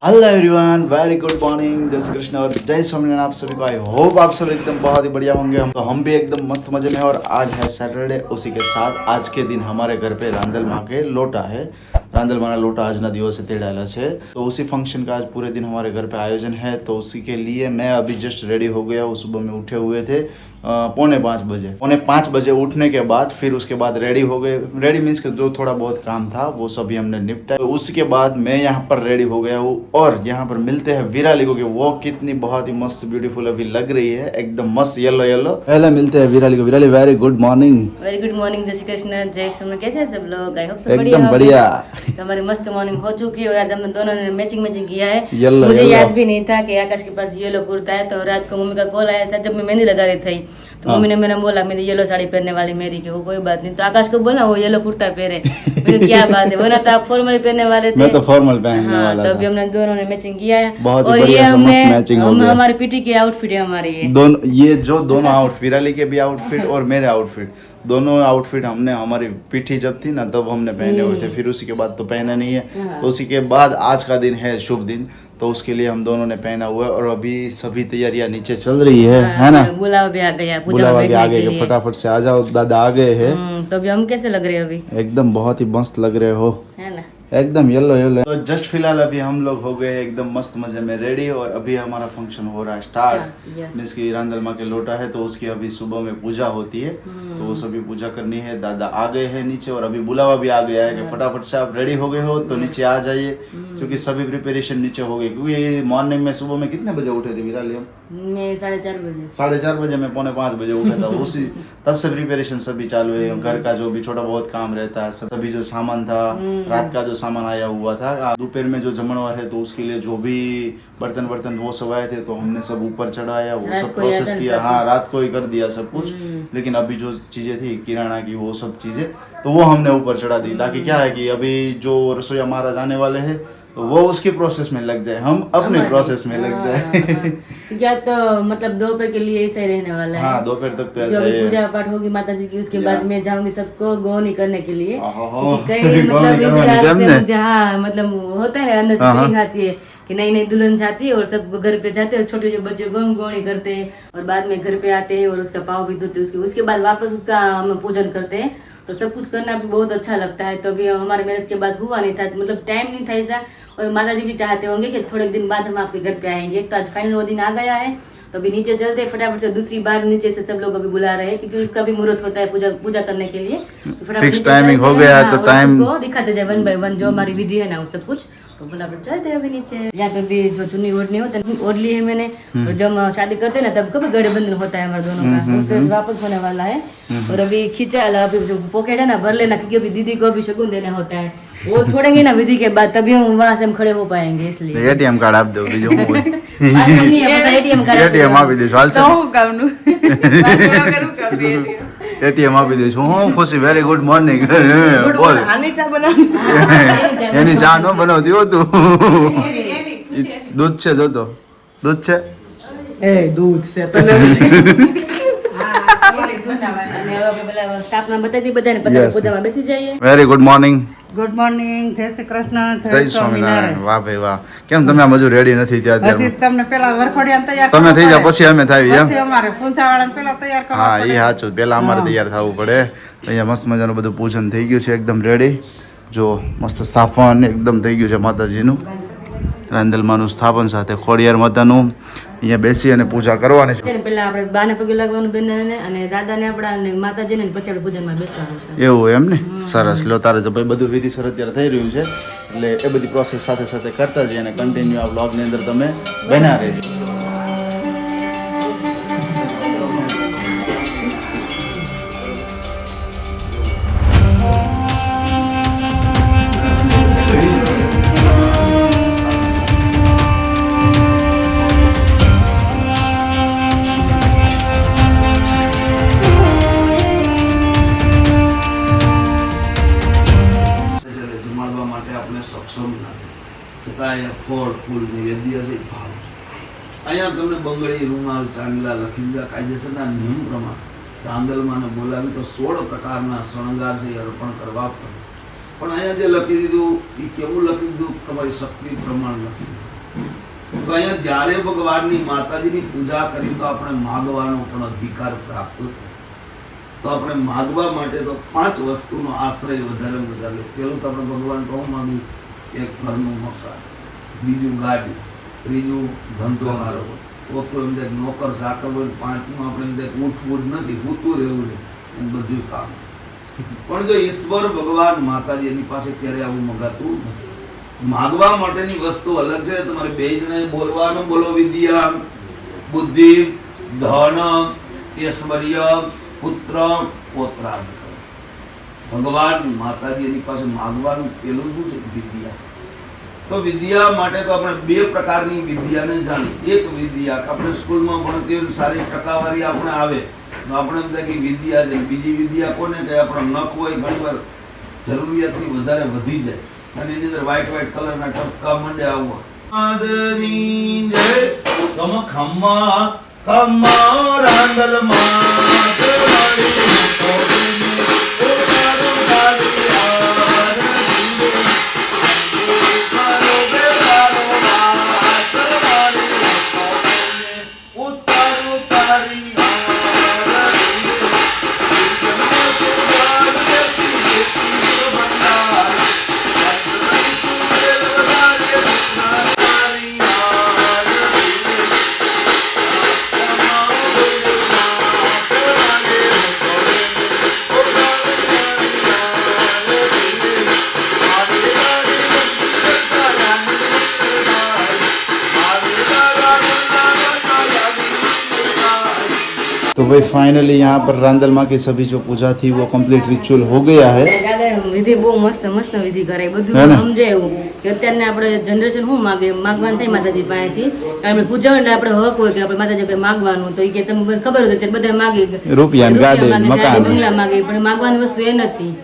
Hello everyone, very good morning, जय श्री कृष्ण और जय स्वामीनारायण। आप सभी को आई होप आप सब एकदम बहुत ही बढ़िया होंगे। हम भी एकदम मस्त मजे में। और आज है सैटरडे, उसी के साथ आज के दिन हमारे घर पे रांदल माँ के लोटा है। रांदल माँ लोटा आज ना दिवस से तेड़ाला है, तो उसी फंक्शन का आज पूरे दिन हमारे घर पे आयोजन है। तो उसी के लिए मैं अभी जस्ट रेडी हो गया हूँ। सुबह में उठे हुए थे 4:45 बजे। 4:45 बजे उठने के बाद फिर उसके बाद रेडी हो गए। रेडी मीन्स के जो थोड़ा बहुत काम था वो सभी हमने निपटा। तो उसके बाद मैं यहाँ पर रेडी हो गया हूँ और यहाँ पर मिलते हैं विराली को कि वो कितनी बहुत ही मस्त ब्यूटीफुल अभी लग रही है, एकदम मस्त येलो येलो। पहले मिलते हैं विराली को। Virali very good morning. Very good morning, जय श्री कृष्ण, जय श्री। कैसे हैं सब लोग? आई होप सब एकदम बढ़िया। तो हमारी मस्त मॉर्निंग हो चुकी है और आज हम दोनों ने मैचिंग किया है। येलो मुझे येलो। याद भी नहीं था कि आकाश के पास येलो कुर्ता है। तो रात को मम्मी का कॉल आया था जब मैं मेहंदी लगा रही थी। तो मम्मी ने मैंने बोला मेरी येलो साड़ी पहनने वाली मेरी की, वो कोई बात नहीं। तो आकाश को बोला वो येलो कुर्ता पहने। मुझे क्या बात है, वरना तो आप फॉर्मल पहनने वाले थे। मैं तो फॉर्मल पहनने हाँ, वाला तो था। अभी हमने दोनों ने मैचिंग किया है। बहुत ही और बढ़िया ये सा मस्त हमने मैचिंग हो गया। हमारी पीटी की आउटफिट है हमारी ये। दोनों ये जो दोनों आउटफिट, विराली के भी आउटफिट और मेरे आउटफिट, दोनों आउटफिट हमने हमारी पीठी जब थी ना तब हमने पहने हुए थे। फिर उसी के बाद तो पहना नहीं है। तो उसी के बाद आज का दिन है शुभ दिन, तो उसके लिए हम दोनों ने पहना हुआ है। और अभी सभी तैयारियां नीचे चल रही है ना। बुलावा भी आ गया, पूजा बुलावा में भी आ बैठने के गए, लिए। फटाफट से आ जाओ, दादा आ गए हैं। तो अभी हम कैसे लग रहे हैं अभी? एकदम बहुत ही मस्त लग रहे हो, है ना? एकदम येलो येलो। तो जस्ट फिलहाल अभी हम लोग हो गए एकदम मस्त मजे में रेडी। और अभी हमारा फंक्शन हो रहा है स्टार्ट। yes. मीन्स की रांदल माँ के लोटा है तो उसकी अभी सुबह में पूजा होती है। तो वो सभी पूजा करनी है। दादा आ गए हैं नीचे और अभी बुलावा भी आ गया है कि फटाफट से आप रेडी हो गए हो तो नीचे आ जाइए, क्योंकि सभी प्रिपरेशन नीचे हो गई। क्योंकि मॉर्निंग में सुबह में कितने बजे उठे थे विराली हम? मैं 4:30 बजे। 4:30 बजे में 4:45 बजे उठा था। उसी तब से प्रिपरेशन सभी चालू है। घर का जो भी छोटा बहुत काम रहता है, सभी जो सामान था, रात का जो सामान आया हुआ था, दोपहर में जो जमणवार है तो उसके लिए जो भी बर्तन वो सब आए थे तो हमने सब ऊपर चढ़ाया, वो सब प्रोसेस किया। हाँ, रात को ही कर दिया सब कुछ। लेकिन अभी जो चीजें थी किराना की वो सब चीजें तो वो हमने ऊपर चढ़ा दी, ताकि क्या है कि अभी जो रसोईया महाराज आने वाले हैं तो वो उसके प्रोसेस में लग जाए, हम अपने प्रोसेस में लग जाए। क्या तो मतलब दोपहर के लिए ऐसा ही रहने वाला है। हाँ, दोपहर तक तो जो ऐसा ही है। पूजा पाठ होगी माता जी की, उसके बाद मैं जाऊंगी सबको गौनी करने के लिए। ओहो, कई गौनी मतलब करवानी इंतजार से समझे? मुझे, हाँ मतलब होता है ना, अंदर से फीलिंग आती है कि नई नई दुल्हन जाती है और सब घर पे जाते हैं और छोटे छोटे बच्चे को हम गौनी करते हैं और बाद में घर पे आते हैं और उसका पाँव भी धोते हैं। उसके बाद वापस उसका हम पूजन करते हैं। तो सब कुछ करना भी बहुत अच्छा लगता है। तो अभी हमारे मेहनत के बाद हुआ नहीं था, मतलब टाइम नहीं था ऐसा। और माता जी भी चाहते होंगे कि थोड़े दिन बाद हम आपके घर पे आएंगे। तो आज फाइनल वो दिन आ गया है। तो अभी नीचे चलते हैं फटाफट से। दूसरी बार नीचे से सब लोग अभी बुला रहे हैं क्योंकि उसका भी मुहूर्त होता है पूजा करने के लिए। तो फटाफट फिक्स नीचे टाइमिंग चलते हो हैं। गया है हाँ, तो और टाइम सबको दिखाते जाए वन बाय वन जो हमारी विधि है ना वो सब कुछ। तो फटाफट चलते हैं अभी नीचे। यहाँ पे भी जो चुन्नी ओढ़नी होता है ओढ़ ली है मैंने। और जब हम शादी करते हैं ना तब कभी गठबंधन होता है हमारे दोनों का, उससे वापस होने वाला है। और अभी खींचा अभी जो पॉकेट है ना भर लेना, क्योंकि अभी दीदी को अभी शगुन देना होता है। वो छोड़ेंगे ना विधि के बाद तभी हम वहाँ से हम खड़े हो पाएंगे, इसलिए एटीएम कार्ड आप दो बीजो હું पास में नहीं है, पता एटीएम कार्ड એટીએમ આપી દઈશ હાલ તો હું કામનું પાછળ કરું કામ એટીએમ આપી દઈશ હું ખુશી વેરી ગુડ મોર્નિંગ બોલ આની ચા બનાવ એની ચા નો બનાવતી હો તું દૂધ છે જો તો દૂધ છે એ દૂધ છે તને અને હવે આપણે પેલા સ્થાપના બતાવી દી બધાને, પછી આપણે પૂજામાં બેસી જઈએ. Very good morning. Good morning, જય શ્રી કૃષ્ણ, જય સ્વામિનારાયણ. વાહ ભાઈ વાહ, કેમ તમે આમ હજુ રેડી નથી થયા? હજી અત્યારે તમને પેલા વરખોડિયાને તૈયાર તમે થઈ જાવ કરવું પછી અમે થાવી પડે. એમ? પછી અમારે પૂંછાવાળાને પેલા તૈયાર કરવું હા, પડે. એ સાચું. પેલા અમારે તૈયાર થવું પડે. અહીંયા મસ્ત મજાનું બધું પૂજન થઈ ગયું છે, એકદમ રેડી. જો મસ્ત સ્થાપન એકદમ થઈ ગયું છે માતાજીનું. રાંદલમાનું સ્થાપન સાથે ખોડિયાર માતાનું. અહીંયા બેસી અને પૂજા કરવાની છે. છે ને પેલા આપણે બાને પગે લાગવાનું બેનને અને દાદાને આપણા અને માતાજીને, ને પછી આપણે પૂજનમાં બેસવાનું છે. એવું એમ ને? સરસ. લો તારે જો ભાઈ બધું વિધિસર અત્યારે થઈ રહ્યું છે, એટલે એ બધી પ્રોસેસ સાથે સાથે કરતા જઈએ અને કન્ટિન્યુ આ બ્લોગની અંદર તમે બના રહેજો. જમાડવા માટે આપણે સક્ષમ નથી, છતાં અહીંયા ફળ ફૂલ નૈવેદ્ય છે, ભાવ છે. અહીંયા તમને બંગડી, રૂમાલ, ચાંદલા લખી દીધા. કાયદેસરના નિયમ પ્રમાણે રાંદલમાને બોલાવી તો 16 પ્રકારના શણગાર છે એ અર્પણ કરવા પડે. પણ અહીંયા જે લખી દીધું એ કેવું લખી દીધું? તમારી શક્તિ પ્રમાણ લખી દીધું. તો અહીંયા જ્યારે ભગવાનની માતાજીની પૂજા કરી તો આપણે માગવાનો પણ અધિકાર પ્રાપ્ત થાય. તો આપણે માગવા માટે તો 5 વસ્તુનો આશ્રય વધારે વધારે. પેલું તો આપણે ભગવાન કહું માંગી, એક ઘરનું મકાન, બીજું ગાડી, ત્રીજું ધંધો સારો, ચોથું એમ કે નોકર સાકર હોય, પાંચમું આપણે એમ કે ઉઠવું જ નથી, ઉઠવું રહેવું છે, એમ બધું કામ. પણ જો ઈશ્વર ભગવાન માતાજી એની પાસે ક્યારે આવું મગાતું નથી. માગવા માટેની વસ્તુ અલગ છે. તમારે બે જણે બોલવાનું, બોલો વિદ્યા, બુદ્ધિ, ધન, ઐશ્વર્ય, પુત્ર, પૌત્રાદિ. ભગવાન માતાજી એની પાસે માગવાનું પેલું શું છે? વિદ્યા. તો વિદ્યા માટે તો આપણે 2 પ્રકારની વિદ્યાને જાણી. એક વિદ્યા આપણે સ્કૂલમાં ભણતી હોય, સારી ટકાવારી આપણે આવે તો આપણે એમ થાય કે વિદ્યા છે. બીજી વિદ્યા કોને કે આપણો નખ હોય ઘણીવાર જરૂરિયાતથી વધારે વધી જાય અને એની અંદર વ્હાઈટ કલરના ટપકા મંડે આવવા. આદની જય તમ ખમ્મા ખમ્મા રાંદલ માં તવાળી કોની ઉતારો કાલી આરતી ઉતારો બેલારો વાત તવાળી કોની ઉતારો કાલી तो भाई फाइनली यहाँ पर रांदल माँ की सभी जो पूजा थी वो कंप्लीट रिचुअल हो गया है. દાદા વિધિ બહુ મસ્ત મસ્ત વિધિ કરે, હે બધું ને? સમજે એવું કે અત્યારને આપણે જનરેશન શું માગે, માગવાનું થાય માતાજી પાસેથી. કારણ કે પૂજા એટલે આપણે હક હોય કે આપણે માતાજી પાસે માગવાનું. તો એ કે તમને ખબર હોય ત્યારે બધા માગે રૂપિયા ને ગાડી, માગે, મકાન. ગાડી, બંગલા માગે, પણ માગવાની વસ્તુ એ નથી.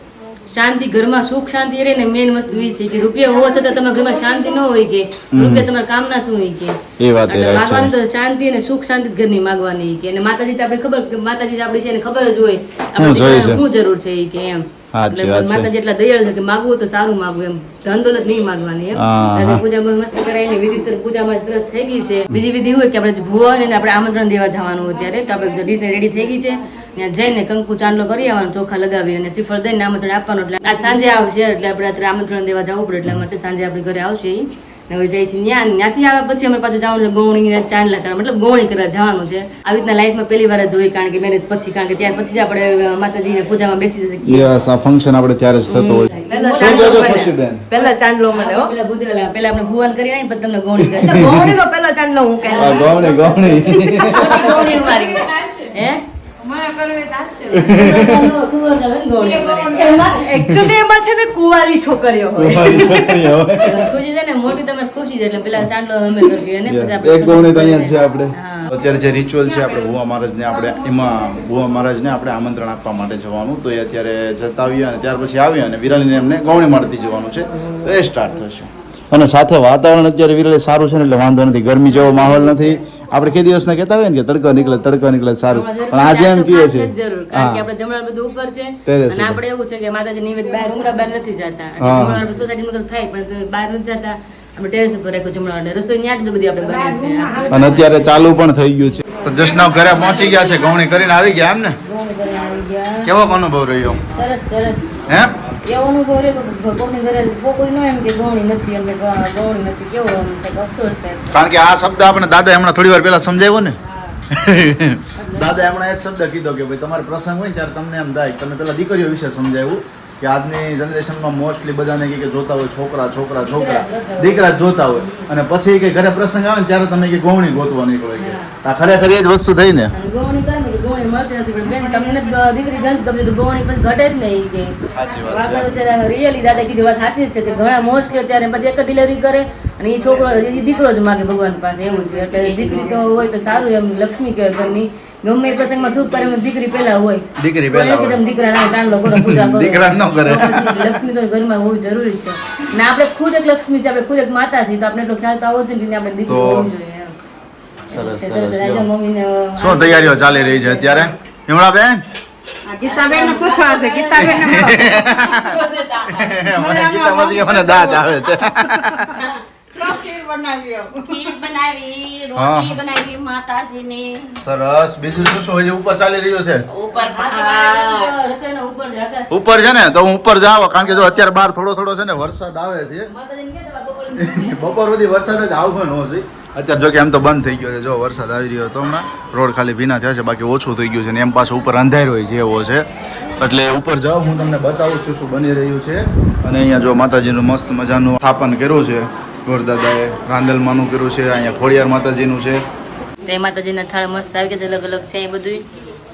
શાંતિ, ઘરમાં સુખ શાંતિ રહે ને મેઇન વસ્તુ એ છે કે રૂપિયા હોવા છતાં તમારા ઘરમાં શાંતિ ન હોય કે રૂપિયા તમારા કામના શું હોય કે એ વાત એટલે right માગવાનું છે. તો શાંતિ અને સુખ શાંતિ જ ઘરની માગવાની કે. અને માતાજી તો આપણે ખબર કે માતાજી તો આપણી છે એને ખબર જ હોય આપણે જોઈએ છે. શું જરૂર છે એ કે એમ. સાચી એટલે વાત છે. માતાજી એટલા દયાળુ છે કે માગવું તો સારું માગવું એમ, ધન દોલત નહીં માગવાની એમ. હા, દાદા હા. પૂજા બહુ મસ્ત કરાય ને વિધિસર પૂજામાં સરસ થઈ ગઈ છે. બીજી વિધિ હોય કે આપણે ભુવાને આપણે આમંત્રણ દેવા જવાનું હોય ત્યારે તો આપણે ડીશ રેડી થઈ ગઈ છે. ત્યાં જઈને કંકુ ચાંદલો કરી આવવાનો, ચોખા લગાવી અને શ્રીફળ દઈને આમંત્રણ આપવાનું. એટલે આજ સાંજે આવશે એટલે આપણે અત્યારે આમંત્રણ દેવા જવું પડે એટલા માટે સાંજે આપણે ઘરે આવશે ઈ. ને હવે જાય છે ત્યાંથી આવ્યા પછી અમે પાછું જવાનું છે ગૌણી ચાંદલા કરવા, મતલબ ગૌણી કરવા જવાનું છે. આવી રીતના લાઈફમાં પહેલી વાર જ જોઈ, કારણ કે મેરેજ પછી, કારણ કે ત્યાર પછી જ આપણે માતાજીને પૂજામાં બેસી શકીએ. યસ, આ ફંક્શન આપણે ત્યારે જ થતો હોય. શું કહેજો ખુશીબેન? પેલા ચાંદલો મળે હો. પેલા બુદ્ધિવાલા પહેલા આપણે ભુવાન કરી આવીને પછી તમને ગૌણી કરશે. ગૌણી તો પેલો ચાંદલો હું કહે. આ ગૌણી ગૌણી ગૌણી અમારી હે એકચ્યુઅલી એમાં છે ને કુંવારી છોકરીઓ હોય. તમારી છોકરી હવે. ખુશી છે ને મોટી તમારે ખુશી છે એટલે પેલા ચાંદલો અમે કરશું અને પછી આપણે એક ગૌણી તો અહીંયા જ છે આપણે. હા. અત્યારે જે રિચ્યુઅલ છે આપણે ભુવા મહારાજને આપણે એમાં ભુવા મહારાજને આપણે આમંત્રણ આપવા માટે જવાનું, તો એ અત્યારે જતા આવીએ અને ત્યાર પછી આવીએ અને વિરાલીને એમને ગૌણી મળતી જવાનું છે, તો એ સ્ટાર્ટ થશે. અને સાથે વાતાવરણ અત્યારે વિરાલી સારું છે ને એટલે વાંધો નથી, ગરમી જેવો માહોલ નથી. આપણે કે દિવસના કહેતા હોય ને કે તડકો નીકળે સારું, પણ આજે એમ કહીએ છીએ જરૂર, કારણ કે આપણે જમણવાર બધું ઉપર છે Terrace અને ઉપર. આપણે એવું છે કે માતાજી નિવેદ બહાર ઉમરા બહાર નથી જતા. હા. જમણવાર સોસાયટીમાં થાય પણ બહાર નથી જતા. આપણે ટેરેસ ઉપર રાખ્યું જમણવાર, એટલે રસોઈ ત્યાં જ બધી આપણે બનાવીએ છીએ. અને અત્યારે ચાલુ પણ થઈ ગયું છે. તો જશનાવ ઘરે પહોંચી ગયા છે, ગૌણી કરીને આવી ગયા એમ ને? ગૌણી ઘરે આવી ગયા. કેવો અનુભવ રહ્યો? સરસ હે? એવો અનુભવ રહ્યો કે ગૌણી ઘરે છોકરી ન એમ કે ગૌણી નથી, એમને ગૌણી નથી, કેવો એમ કંઈક અફસોસ છે. કારણ કે આ શબ્દ આપણે દાદા હમણાં થોડી વાર પહેલા સમજાવ્યો ને. દાદા હમણાં એ જ શબ્દ કીધો કે ભાઈ તમારે પ્રસંગ હોય ને ત્યારે તમને એમ થાય, તમે પેલા દીકરીઓ વિશે સમજાવ્યું કે આજની જનરેશનમાં મોસ્ટલી બધાને કે જોતા હોય છોકરા દીકરા જ જોતા હોય, અને પછી કે ઘરે પ્રસંગ આવે ને ત્યારે તમે કે ગૌણી ગોતવા નીકળો કે આ ખરેખર એ જ વસ્તુ થઈ ને. અને ગૌણી કરે ને કે ગૌણી મળતી નથી, પણ બેન તમને જ દીકરી ગમતી તો ગૌણી પછી ઘટે જ નહીં કે. સાચી વાત છે. અત્યારે રિયલી દાદા કીધી વાત સાચી જ છે કે ઘણા મોસ્ટલી અત્યારે પછી એક જ ડિલિવરી કરે અને એ છોકરો એ દીકરો જ માગે ભગવાન પાસે, એવું છે. એટલે દીકરી તો હોય તો સારું, એમ લક્ષ્મી કહેવાય ઘરની. ગમે એ પ્રસંગમાં સુખ કરે દીકરી પહેલા હોય. દીકરી પહેલા હોય. એકદમ દીકરા ના દાંડલો કરો, પૂજા કરો. દીકરા ન કરે. તો પછી લક્ષ્મી તો ઘરમાં હોવું જરૂરી છે. ને આપણે ખુદ એક લક્ષ્મી છે, આપણે ખુદ એક માતા છીએ, તો આપણે એટલો ખ્યાલ તો આવવો જોઈએ ને આપણે દીકરી તો હોવું જોઈએ એમ. સરસ છે, સરસ આજે લ્યો. મમ્મીને શું તૈયારીઓ ચાલી રહી છે અત્યારે હિમળાબેન? આ ગીતાબેન ને પૂછવા છે. ગીતાબેન ને મને ગીતા પછી મને દાંત આવે છે. ખીર બનાવી, હા. રોટલી બનાવી માતાજીની. સરસ. બીજું શું શું હજી ઉપર ચાલી રહ્યું છે? ઉપર રસોઈના ઉપર જ આકાશ. ઉપર છે ને તો હું ઉપર જાવ, કારણ કે જો અત્યારે બહાર થોડો થોડો છે ને વરસાદ આવે છે. માતાજીને કહેતા બપોરે બપોર સુધી વરસાદ જ આવવો ન જોઈએ. અત્યારે જો કે એમ તો બંધ થઈ ગયો છે, જો વરસાદ આવી રહ્યો હતો હમણાં, રોડ ખાલી ભીના થયા છે, બાકી ઓછું થઈ ગયું છે ને એમ પાછું ઉપર અંધારો હોય જેવો છે. એટલે ઉપર જાઓ, હું તમને બતાવું શું શું બની રહ્યું છે. અને અહીંયા જો માતાજીનું મસ્ત મજાનું સ્થાપન કર્યું છે, ગોરદાદાએ રાંદલમાનું કર્યું છે, અહીંયા ખોડિયાર માતાજીનું છે. તે માતાજીના થાળ મસ્ત આવી ગયા છે, અલગ અલગ છે એ બધું.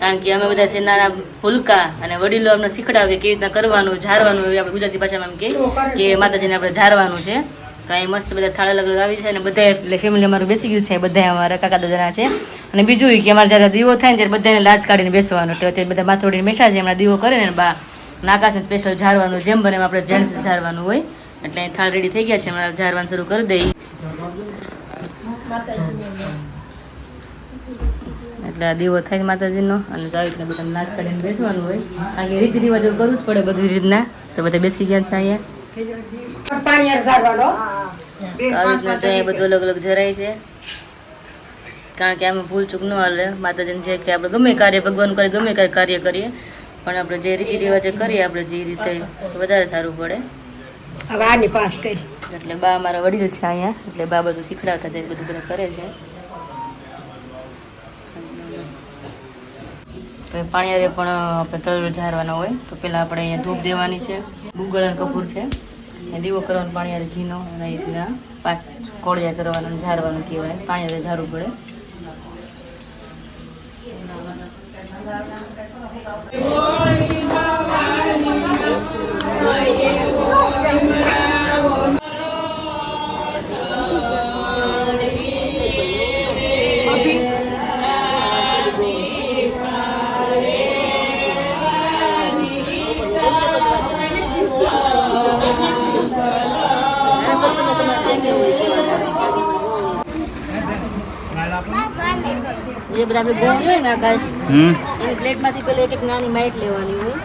કારણ કે અમે બધા છે નાના ભૂલકા અને વડીલો અમને શીખડાવે કે કેવી રીતના કરવાનું, ઝારવાનું. એવું આપણે ગુજરાતી ભાષામાં એમ કે માતાજીને આપણે ઝારવાનું છે. તો અહીં મસ્ત બધા થાળ અલગ અલગ આવી છે અને બધા એટલે ફેમિલી અમારું બેસી ગયું છે, બધા અમારા કાકા દાદાના છે. અને બીજું એ કે અમારે જ્યારે દીવો થાય ને ત્યારે બધાને લાજ કાઢીને બેસવાનું. તો અત્યારે બધા માથોડીને બેઠા છે, હમણાં દીવો કરે ને બા આકાશને સ્પેશિયલ ઝારવાનું, જેમ બને એમ આપણે જેન્ટ્સ ઝારવાનું હોય. એટલે અહીં થાળ રેડી થઈ ગયા છે, હમણાં ઝારવાનું શરૂ કરી દઈએ. એટલે આ દીવો થાય માતાજીનો અને આવી રીતના બધાને લાજ કાઢીને બેસવાનું હોય. કારણ કે રીતિ રિવાજો કરવું જ પડે બધી રીતના. તો બધા બેસી ગયા છે અહીંયા. તો આવી રીતના જો બધું અલગ અલગ જરાય છે. કારણ કે આમાં ભૂલ ચૂક ન હાલે. માતાજીને જે કે આપણે ગમે કાર્ય ભગવાન કરે, ગમે કાંઈ કાર્ય કરીએ, પણ આપણે જે રીતિ રિવાજો કરીએ આપણે જે રીતે વધારે સારું પડે. હવે આની પાસ કરી એટલે બા અમારા વડીલ છે અહીંયા, એટલે બા બધું શીખડાવતા જાય, બધું બધા કરે છે. તો પાણીયારે પણ આપણે તલ ઝારવાના હોય. તો પહેલાં આપણે અહીંયા ધૂપ દેવાની છે, ગુગળ અને કપૂર છે, અને દીવો કરવાનો પાણીયારે ઘીનો, અને એ રીતના કોળિયા કરવાનું અને ઝારવાનું કહેવાય. પાણીયારે ઝારવું પડે. જે બધા આપણે ગોળી હોય ને આકાશ, એની પ્લેટમાંથી પેલા એક એક નાની બાઈટ લેવાની હોય.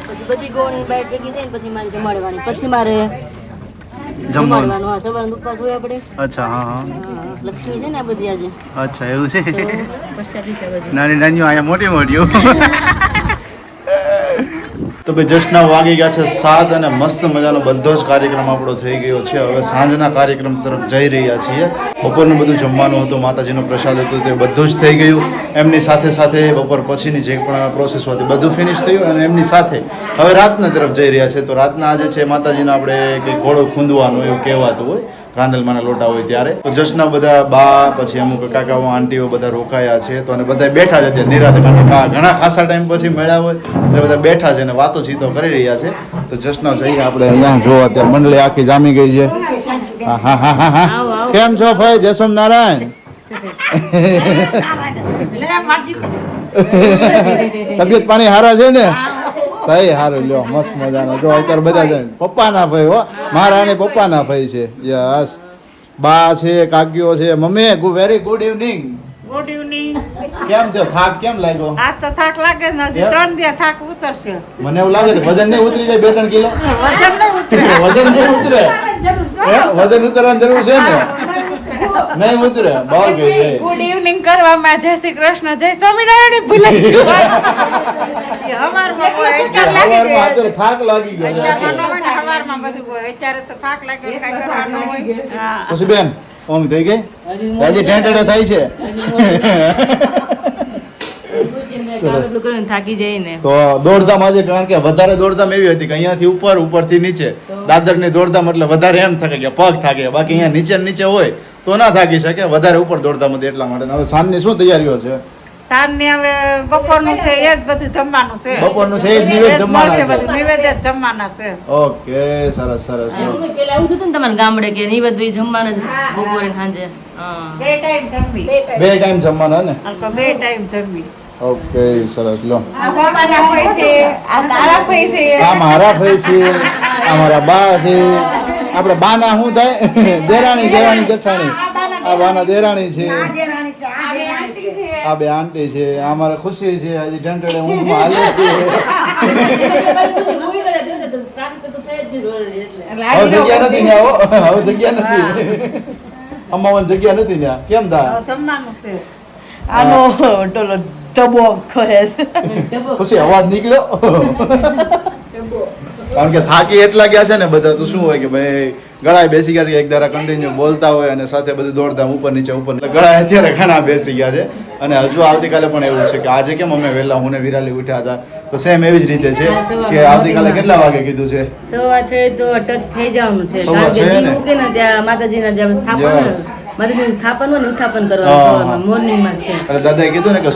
પછી બધી ગોળની બાઈટ ભેગી થાય ને પછી મારે જમાડવાની. પછી મારે જમાડવાનું. હા, સવારનો ઉપવાસ હોય આપણે. અચ્છા. હા હા. હા, લક્ષ્મી છે ને આ બધી આજે. અચ્છા, એવું છે. તો પ્રસાદી છે બધી. નાની નાની અહીંયા મોટી મોટી. તો ભાઈ જસ્ટના વાગી ગયા છે 7 અને મસ્ત મજાનો બધો જ કાર્યક્રમ આપણો થઈ ગયો છે. હવે સાંજના કાર્યક્રમ તરફ જઈ રહ્યા છીએ. બપોરનું બધું જમવાનું હતું, માતાજીનો પ્રસાદ હતો, તે બધું જ થઈ ગયું. એમની સાથે સાથે બપોર પછીની જે પણ પ્રોસેસ હતી બધું ફિનિશ થયું. અને એમની સાથે હવે રાતના તરફ જઈ રહ્યા છે. તો રાતના આજે છે માતાજીનો આપણે કંઈક ઘોડો ખૂંદવાનું એવું કહેવાતું હોય, રાંદલમાના લોટા હોય ત્યારે. તો જસ્ટના બધા બા, પછી અમુક કાકાઓ આંટીઓ બધા રોકાયા છે. તો અને બધા બેઠા છે ત્યાં નિરાતે, કારણ કે ઘણા ખાસા ટાઈમ પછી મળ્યા હોય એટલે બધા બેઠા છે અને વાતો ચીતો કરી રહ્યા છે. તો જસ્ટના જઈએ આપણે અહીંયા. જો અત્યારે મંડળી આખી જામી ગઈ છે. હા હા હા હા હા. કેમ છો ભાઈ? જય સ્વામિનારાયણ. તબિયત પાણી હારા છે ને? તઈ હારું લ્યો, મસ્ત મજાનો. જો અત્યારે બધા છે પપ્પાના ભાઈ હો, મારા અને પપ્પાના ભાઈ છે. યસ. બા છે, કાકીઓ છે. Mummy very good evening. Good evening. કેમ છે? થાક કેમ લાગ્યો? આજ તો થાક લાગે ને, હજી 3 દિવસ થાક ઉતરશે. મને એવું લાગે છે વજન નહીં ઉતરી જાય 2-3 કિલો. વજન ન ઉતરે. વજન નહીં ઉતરે. હે? વજન ઉતરવાની જરૂર છે ને? નહીં ઉતરે. બહુ ગઈ. ગુડ ઇવનિંગ કરવામાં જય શ્રી કૃષ્ણ, જય સ્વામિનારાયણ ભૂલાઈ ગયું. હવારમાં કોઈ અત્યારે લાગી સવારમાં ગયો. અત્યારે થાક લાગી ગયો છે. અત્યારમાં ન હોય ને, હવારમાં બધું હોય. અત્યારે તો થાક લાગ્યો ને કાંઈ કરવાનું હોય. હા. પછી બેન ઓમ થઈ ગઈ હજી ઢેંટડે થાય છે. એટલું કરીને થાકી જાય ને. તો દોડધામ આજે, કારણ કે વધારે દોડધામ એવી હતી કે અહીંયાથી ઉપર, ઉપરથી નીચે, દાદરની દોડધામ એટલે વધારે એમ થાય કે પગ થાકે. બાકી અહીંયા નીચે ને નીચે હોય તો ના થાકી શકે, વધારે ઉપર દોડધામ હતી એટલા માટે. હવે સાંજની શું તૈયારીઓ છે? સાંજની હવે બપોરનું છે એ જ બધું જમવાનું છે. બપોરનું છે એ જ નિવેદ જમવાના મળશે, છે. બધું નિવેદ જ જમવાના છે. ઓકે, સરસ સરસ. પેલા આવું થતું ને તમારા ગામડે કે નહીં બધું જમવાનું જ બપોરે ને સાંજે. હા. 2 ટાઈમ જમવી. 2 ટાઈમ જમવાના ને? 2 ટાઈમ જમવી. ઓકે, સરસ. લો, આ બાબાના ભાઈ છે, આ તારા ભાઈ છે. આ મારા ભાઈ છે, આ મારા બા છે. આપણે બાના શું થાય? દેરાણી, દેરાણી જેઠાણી. આ બાના દેરાણી છે, આ બે આંટી છે, આ મારા ખુશી છે, હજી ઢંટડે ઊંઘમાં હાલે છે. હવે જગ્યા નથી ને, હવે જગ્યા નથી. અમાવાની જગ્યા નથી ત્યાં કેમ થાય જમવાનું છે આનો ટોલો ડબ્બો ખોહે છે પછી અવાજ નીકળ્યો કારણ કે થાકી એટલા ગયા છે ને બધા તો શું હોય કે ભાઈ ગળાએ બેસી ગયા છે કે એક ધારા કન્ટિન્યુ બોલતા હોય અને સાથે બધું દોડધામ ઉપર નીચે ગળાએ અત્યારે ઘણા બેસી ગયા છે અને હજુ આવતીકાલે પણ એવું છે કે આજે કેમ અમે વહેલા હું ને વિરાલી ઉઠ્યા હતા તો સેમ એવી જ રીતે છે કે આવતીકાલે કેટલા વાગે કીધું છે સવા છે તો ટચ થઈ જવાનું છે સવા કારણ કે છે દી ને? ઉગે ને ત્યાં માતાજીના જે સ્થાપન હોય ને, Yes. માતાજીનું સ્થાપન હોય ને ઉત્થાપન કરવાનું સવારમાં મોર્નિંગમાં છે એટલે દાદાએ કીધું ને કે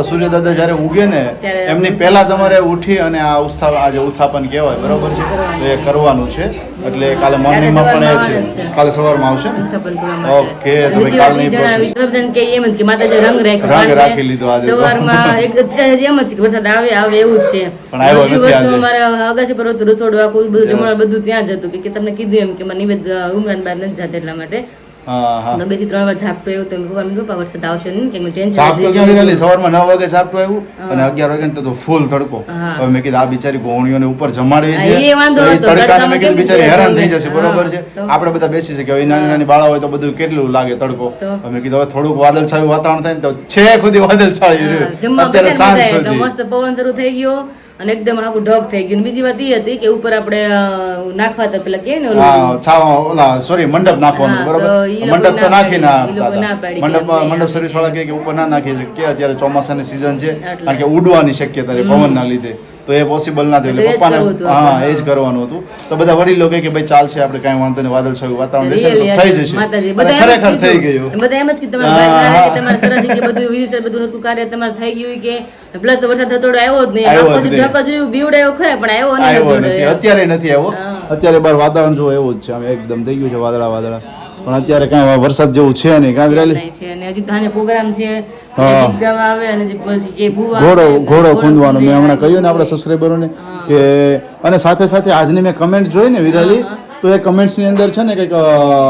સૂર્ય દાદા જ્યારે ઉગે ને ત્યારે એમની પહેલા તમારે ઉઠી અને આ આજે ઉત્થાપન કહેવાય બરોબર છે તો એ કરવાનું છે એટલે કાલે મોર્નિંગમાં પણ એ છે કાલે સવારમાં આવશે ને ઉત્થાપન કરવા માટે ઓકે તો બીજી ભાઈ વાત કાલની ઈ જણાવી, પ્રોસેસ બધાને કે એમ જ કે માતાજી રંગ રંગ રાખી લીધો આજે તો. સવારમાં એક અત્યારે એમ જ છે કે વરસાદ આવે એવું જ છે પણ આવ્યો બધી નથી વસ્તુ આજે. અમારા અગાસી પર હતું, રસોડું આખું બધું Yes. જમવાનું બધું ત્યાં જ હતું કે તમને કીધું એમ કે મારે નિવેદ ઉમરાન બહાર નથી જાતા એટલા માટે હા હા તો 2 થી 3 વાર ઝાપટું એવું તો મેં કીધું વરસાદ આવશે નહીં કે ટેન્શન સાપટો ક્યાં વિરાલી સવારમાં 9 વાગે સાપટો આવ્યું અને 11 વાગે ને તો ફૂલ તડકો હા. હવે મેં કીધું આ બિચારી ગોણીઓને ઉપર જમાડવી હા, છે એ વાંધો તો એ નહોતો. તડકાને મેં કીધું તડકામાં બિચારી કેમ હેરાન થઈ કે જશે હા, બરોબર છે તો. આપણે બધા બેસી શકીએ હવે નાની નાની બાળા હોય તો બધું કેટલું લાગે તડકો તો. હવે મેં કીધું હવે થોડુંક વાદળછાયું વાતાવરણ થાય ને તો છે ખુદી વાદળછાયું રહ્યું જમવા અત્યારે બેઠા સાંજ બધા એટલે સુધી મસ્ત પવન શરૂ થઈ ગયો અને એકદમ આખું ઢગ થઈ ગયું અને બીજી વાત એ હતી કે ઉપર આપણે નાખવા તો પેલા કે ને ઓલું હા છાવા ઓલા સોરી મંડપ નાખવાનું હા, બરોબર તો ઈ લોકો મંડપ તો ના નાખી ના પાડી, ઈ લોકો આપતા ના હતા. પાડી કે મંડપમાં આપણે મંડપ સર્વિસ વાળા કહે કે ઉપર ના નાખી કે અત્યારે ચોમાસાની સિઝન છે એટલે. કારણ કે ઉડવાની શક્યતા રહે પવનના લીધે તો એ પોસિબલ ના થયું તો એ એટલે જ પપ્પાને કરવું હતું હા આપણે. એ જ કરવાનું હતું તો બધા વડીલો કહે કે ભાઈ ચાલશે આપણે કાંઈ વાંધો નહીં વાદળછાયું વાતાવરણ રહેશે ને તો થઈ જશે માતાજી અને બધા એમ જ ખરેખર થઈ કીધું. ગયું બધા એમ જ કીધું તમારા હા, ભાઈ હા. કે તમારે સરસ રીતે બધું વિધિ બધું હતું કાર્ય તમારે થઈ ગયું કે પ્લસ વરસાદ થતો આવ્યો જ નહીં આવ્યો જ આખો દી નહીં. ઢગ જ રહ્યું બીવડાયો ખરા પણ આવ્યો નહીં આવ્યો જોડે. નથી અત્યારે નથી આવ્યો હા. અત્યારે બાર વાતાવરણ જો એવું જ છે આમ એકદમ થઈ ગયું છે વાદળા પણ અત્યારે કાંઈ વરસાદ જેવું છે નહીં કાંઈ વિરાલી નહીં છે અને હજી ધાને પ્રોગ્રામ છે હા. ગીત ગાવા આવે અને જે પછી એ ભૂવા ઘોડો ખૂંદવાનો મેં હમણાં કહ્યું ને આપણા સબસ્ક્રાઈબરોને કે અને સાથે સાથે આજની મેં કમેન્ટ જોઈ ને વિરાલી તો એ કમેન્ટ્સની અંદર છે ને કંઈક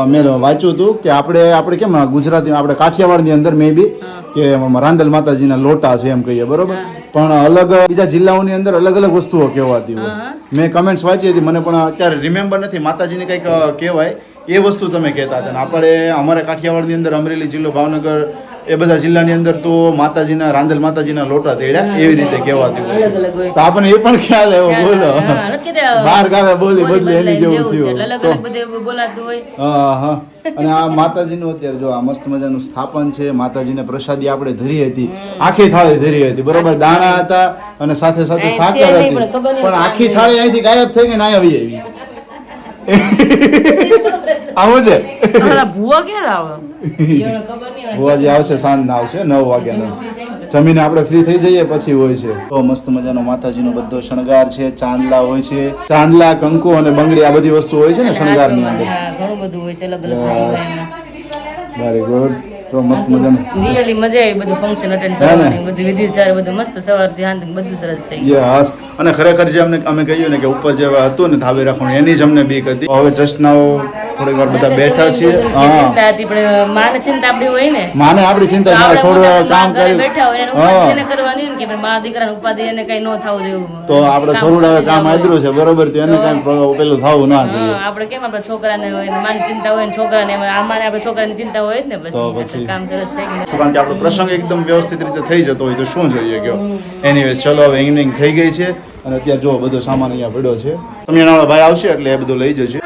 મેં વાંચ્યું હતું કે આપણે કેમ ગુજરાતીમાં આપણે કાઠિયાવાડની અંદર મે બી કે રાંદલ માતાજીના લોટા છે એમ કહીએ બરોબર પણ અલગ બીજા જિલ્લાઓની અંદર અલગ અલગ વસ્તુઓ કહેવાતી હોય મેં કમેન્ટ્સ વાંચી હતી મને પણ અત્યારે રિમેમ્બર નથી માતાજીને કંઈક કહેવાય એ વસ્તુ તમે કહેતા હતા અને આપણે અમારા કાઠિયાવાડની અંદર અમરેલી જિલ્લો ભાવનગર એ બધા જિલ્લાની અંદર તો માતાજીના રાંદલ માતાજીના લોટા તેડ્યા એવી રીતે કહેવાતી હોય અલગ અલગ હોય તો આપણને એ પણ ખ્યાલ આવ્યો બોલો હા, નથી કહેતા, બાર ગાવે બોલી બોલી બદલે એની બદલાય જેવું છે. થયું અલગ તો અલગ બધે બોલાતું હોય હા હા અને આ માતાજીનું અત્યારે જો આ મસ્ત મજાનું સ્થાપન છે માતાજીને પ્રસાદી આપણે ધરી હતી આખી થાળી ધરી હતી બરોબર દાણા હતા અને સાથે સાથે આ સાકર છે નહીં, હતી પણ ખબર નહીં પણ આ આખી નહીં. થાળી અહીંથી ગાયબ થઈ ગઈ ને અહીં આવી આવી આવું છે ઓલા ભૂવા ક્યારે આવે એવડો ખબર નહીં હવે. ભુવાજી આવશે સાંજના આવશે 9 વાગ્યાના જમીને આપણે ફ્રી થઈ જઈએ પછી હોય છે તો મસ્ત મજાનો માતાજીનો બધો શણગાર છે ચાંદલા હોય છે ચાંદલા કંકુ અને બંગડી આ બધી વસ્તુ હોય છે ને શણગારની અંદર હા, ઘણું બધું હોય છે અલગ અલગ Yes. વેરી ગુડ તો મસ્ત મજાનું રિયલી મજા આવી બધું ફંક્શન અટેન્ડ હે ને? કરવાની બધું વિધિ સાર બધું મસ્ત સવારથી સાંજ તક બધું સરસ થઈ ગયું યસ અને ખરેખર જે અમે કહ્યું ને કે ઉપર જે હતું ને ધાબે રાખવાનું એની જ અમને બીક હતી હવે જસ્ટ નાવ થોડીક વાર બધા બેઠા છીએ હા ચિંતા હતી પણ માને ચિંતા આપણી હોય ને માને આપણી તો ચિંતા મારે આપણે છોડવા મોટા કામ ઘરે કર્યું બેઠા હોય એને ઉપાધિ એને કરવાની ને કે ભાઈ મા દીકરાને ઉપાધિ એને કઈ ન થવું જોઈએ તો આપણે છોડવા કામ આદરું છે બરોબર તો એને કઈ પેલું થવું ના જોઈએ હા, આપણે કેમ આપણા છોકરાને હોય ને માની ચિંતા હોય ને છોકરાને અમારે આપણે છોકરાની ચિંતા હોય જ ને તો પછી પછી. કામ સરસ થઈ ગયું કારણ કે આપણો પ્રસંગ એકદમ વ્યવસ્થિત રીતે થઈ જતો હોય તો શું જોઈએ ગયો એનીવેઝ ચલો હવે ઇવનિંગ થઈ ગઈ છે અને અત્યારે જો બધો સામાન અહીંયા પડ્યો છે સમિયાણાવાળા ભાઈ આવશે એટલે એ બધું લઈ જશે